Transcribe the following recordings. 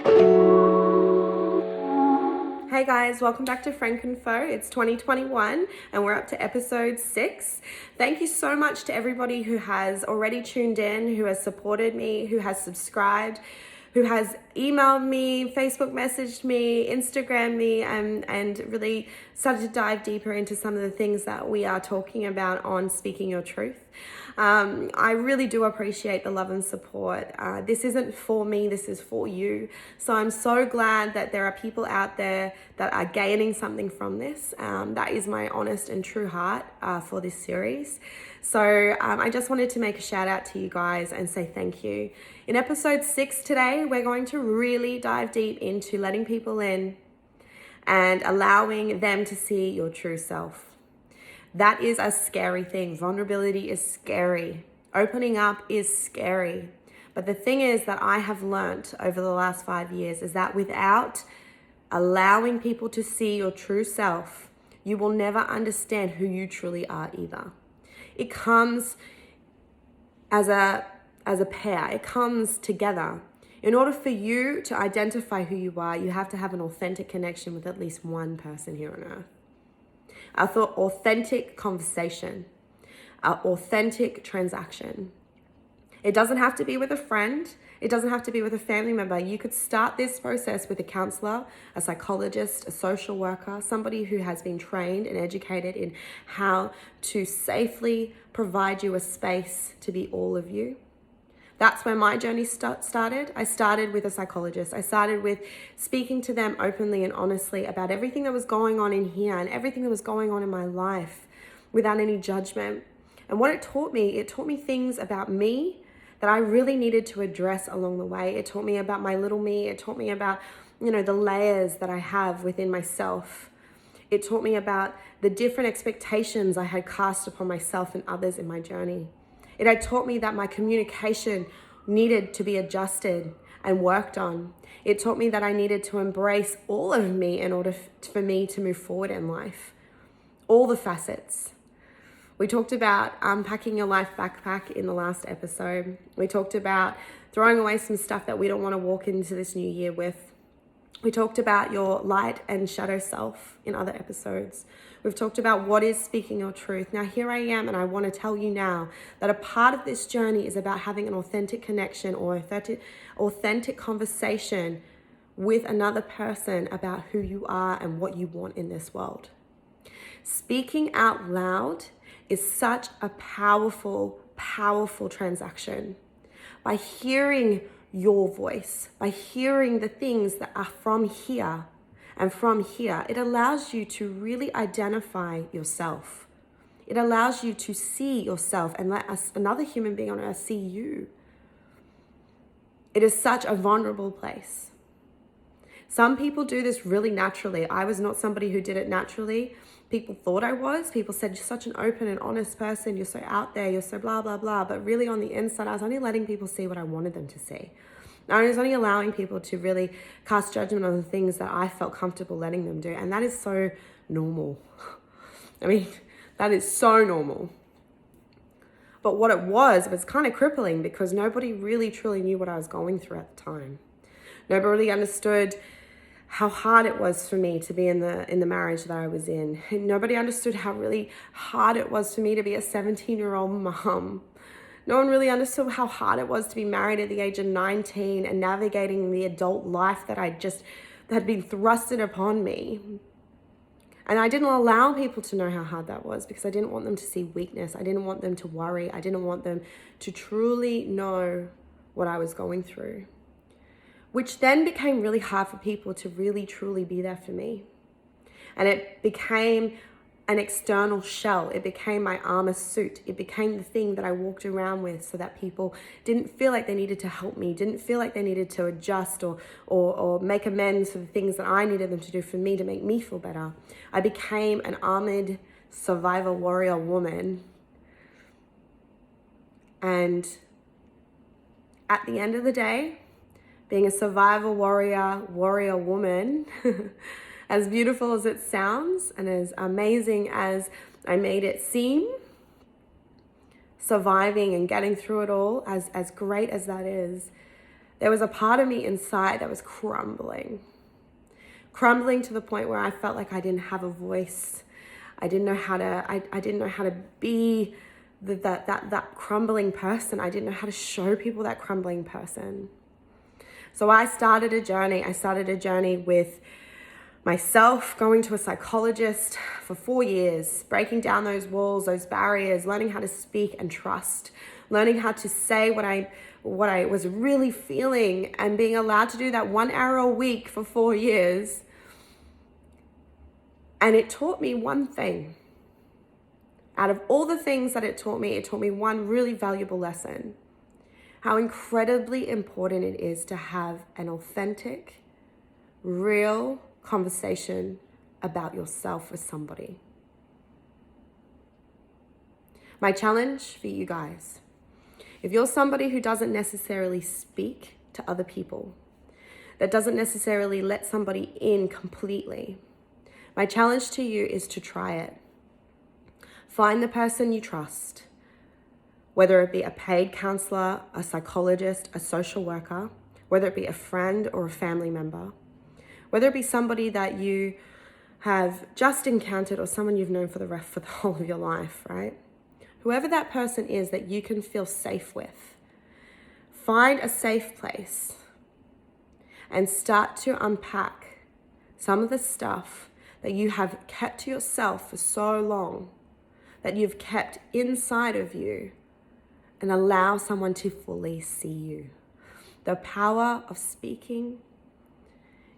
Hey guys, welcome back to F.O.E. It's 2021 and we're up to episode 6. Thank you so much to everybody who has already tuned in, who has supported me, who has subscribed, who has emailed me, Facebook messaged me, Instagrammed me, and really started to dive deeper into some of the things that we are talking about on Speaking Your Truth. I really do appreciate the love and support. This isn't for me, this is for you. So I'm so glad that there are people out there that are gaining something from this. That is my honest and true heart for this series. So I just wanted to make a shout out to you guys and say thank you. In episode 6 today, we're going to really dive deep into letting people in and allowing them to see your true self. That is a scary thing. Vulnerability is scary. Opening up is scary. But the thing is that I have learned over the last 5 years is that without allowing people to see your true self, you will never understand who you truly are either. It comes as a pair. It comes together. In order for you to identify who you are, you have to have an authentic connection with at least one person here on earth. I thought authentic conversation, authentic transaction. It doesn't have to be with a friend. It doesn't have to be with a family member. You could start this process with a counselor, a psychologist, a social worker, somebody who has been trained and educated in how to safely provide you a space to be all of you. That's where my journey started. I started with a psychologist. I started with speaking to them openly and honestly about everything that was going on in here and everything that was going on in my life without any judgment. And what it taught me things about me that I really needed to address along the way. It taught me about my little me. It taught me about, the layers that I have within myself. It taught me about the different expectations I had cast upon myself and others in my journey. It had taught me that my communication needed to be adjusted and worked on. It taught me that I needed to embrace all of me in order for me to move forward in life. All the facets. We talked about unpacking your life backpack in the last episode. We talked about throwing away some stuff that we don't want to walk into this new year with. We talked about your light and shadow self in other episodes. We've talked about what is speaking your truth. Now here I am, and I want to tell you now that a part of this journey is about having an authentic connection or authentic conversation with another person about who you are and what you want in this world. Speaking out loud is such a powerful, powerful transaction. By hearing your voice, by hearing the things that are from here and from here, it allows you to really identify yourself. It allows you to see yourself and let another human being on earth see you. It is such a vulnerable place. Some people do this really naturally. I was not somebody who did it naturally. People thought I was. People said, you're such an open and honest person. You're so out there. You're so blah, blah, blah. But really on the inside, I was only letting people see what I wanted them to see. I was only allowing people to really cast judgment on the things that I felt comfortable letting them do. And that is so normal. That is so normal. But what it was kind of crippling because nobody really truly knew what I was going through at the time. Nobody really understood how hard it was for me to be in the marriage that I was in. And nobody understood how really hard it was for me to be a 17-year-old mom. No one really understood how hard it was to be married at the age of 19 and navigating the adult life that had been thrusted upon me. And I didn't allow people to know how hard that was because I didn't want them to see weakness. I didn't want them to worry. I didn't want them to truly know what I was going through. Which then became really hard for people to really, truly be there for me. And it became an external shell. It became my armor suit. It became the thing that I walked around with so that people didn't feel like they needed to help me, didn't feel like they needed to adjust or make amends for the things that I needed them to do for me to make me feel better. I became an armored survivor warrior woman. And at the end of the day, being a survivor warrior woman, as beautiful as it sounds and as amazing as I made it seem, surviving and getting through it all, as great as that is, there was a part of me inside that was crumbling to the point where I felt like I didn't have a voice. I didn't know how to, I didn't know how to be that crumbling person. I didn't know how to show people that crumbling person. So I started a journey. I started a journey with myself, going to a psychologist for 4 years, breaking down those walls, those barriers, learning how to speak and trust, learning how to say what I was really feeling, and being allowed to do that 1 hour a week for 4 years. And it taught me one thing. Out of all the things that it taught me one really valuable lesson: how incredibly important it is to have an authentic, real conversation about yourself with somebody. My challenge for you guys: if you're somebody who doesn't necessarily speak to other people, that doesn't necessarily let somebody in completely, my challenge to you is to try it. Find the person you trust, whether it be a paid counselor, a psychologist, a social worker, whether it be a friend or a family member, whether it be somebody that you have just encountered or someone you've known for the whole of your life, right? Whoever that person is that you can feel safe with, find a safe place and start to unpack some of the stuff that you have kept to yourself for so long, that you've kept inside of you, and allow someone to fully see you. The power of speaking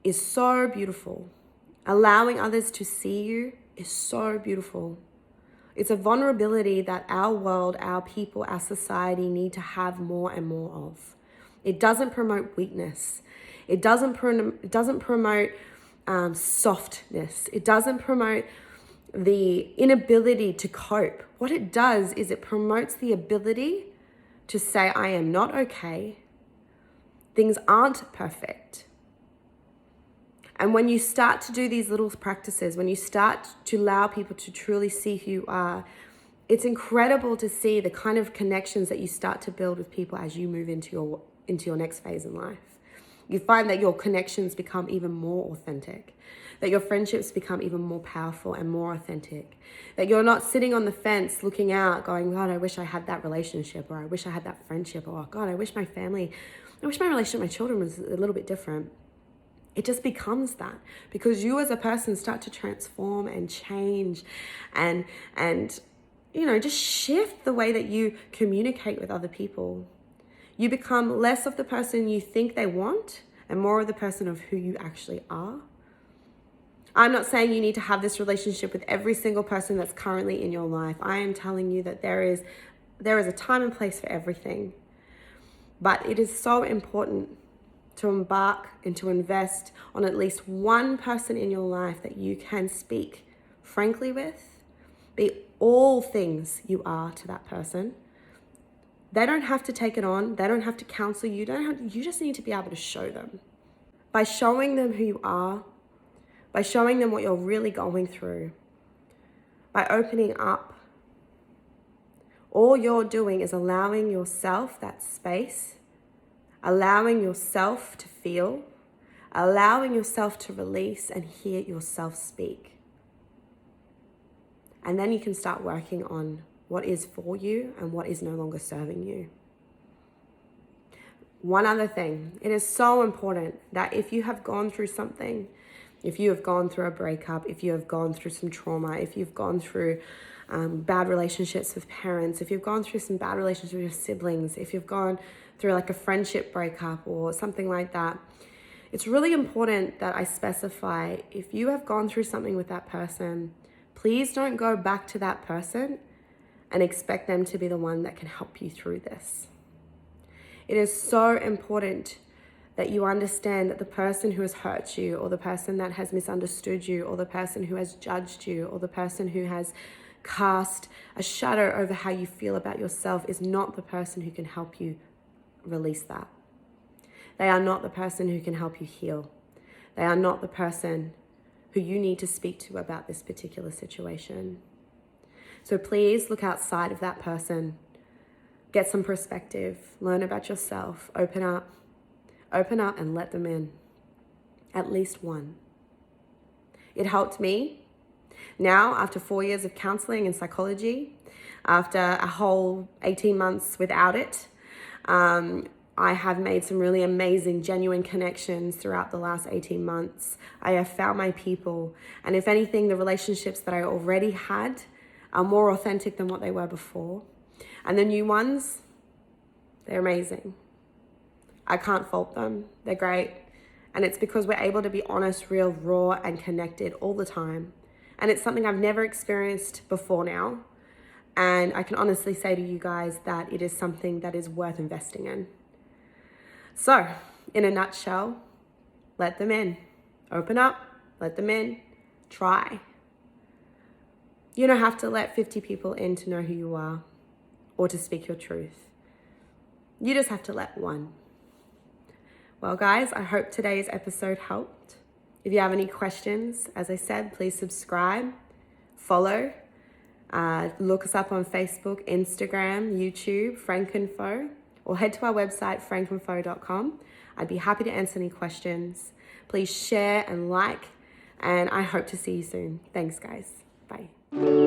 is so beautiful. Allowing others to see you is so beautiful. It's a vulnerability that our world, our people, our society need to have more and more of. It doesn't promote weakness. It doesn't promote softness. It doesn't promote the inability to cope. What it does is it promotes the ability to say, I am not okay. Things aren't perfect. And when you start to do these little practices, when you start to allow people to truly see who you are, it's incredible to see the kind of connections that you start to build with people as you move into your next phase in life. You find that your connections become even more authentic, that your friendships become even more powerful and more authentic, that you're not sitting on the fence looking out going, God, I wish I had that relationship, or I wish I had that friendship, or God, I wish my relationship with my children was a little bit different. It just becomes that, because you as a person start to transform and change and just shift the way that you communicate with other people. You become less of the person you think they want and more of the person of who you actually are. I'm not saying you need to have this relationship with every single person that's currently in your life. I am telling you that there is a time and place for everything. But it is so important to embark and to invest on at least one person in your life that you can speak frankly with, be all things you are to that person. They don't have to take it on. They don't have to counsel you. You just need to be able to show them. By showing them who you are, by showing them what you're really going through, by opening up, all you're doing is allowing yourself that space, allowing yourself to feel, allowing yourself to release and hear yourself speak. And then you can start working on what is for you and what is no longer serving you. One other thing, it is so important that if you have gone through something, if you have gone through a breakup, if you have gone through some trauma, if you've gone through bad relationships with parents, if you've gone through some bad relationships with your siblings, if you've gone through like a friendship breakup or something like that, it's really important that I specify, if you have gone through something with that person, please don't go back to that person and expect them to be the one that can help you through this. It is so important that you understand that the person who has hurt you, or the person that has misunderstood you, or the person who has judged you, or the person who has cast a shadow over how you feel about yourself is not the person who can help you release that. They are not the person who can help you heal. They are not the person who you need to speak to about this particular situation. So please look outside of that person, get some perspective, learn about yourself, open up, Open up and let them in. At least one. It helped me. Now, after 4 years of counseling and psychology, after a whole 18 months without it, I have made some really amazing, genuine connections throughout the last 18 months. I have found my people. And if anything, the relationships that I already had are more authentic than what they were before. And the new ones, they're amazing. I can't fault them. They're great. And it's because we're able to be honest, real, raw, and connected all the time. And it's something I've never experienced before now. And I can honestly say to you guys that it is something that is worth investing in. So, in a nutshell, let them in. Open up, let them in, try. You don't have to let 50 people in to know who you are or to speak your truth. You just have to let one. Well, guys, I hope today's episode helped. If you have any questions, as I said, please subscribe, follow, look us up on Facebook, Instagram, YouTube, Frank and F.O.E, or head to our website, frankandfo.com. I'd be happy to answer any questions. Please share and like, and I hope to see you soon. Thanks, guys. Bye.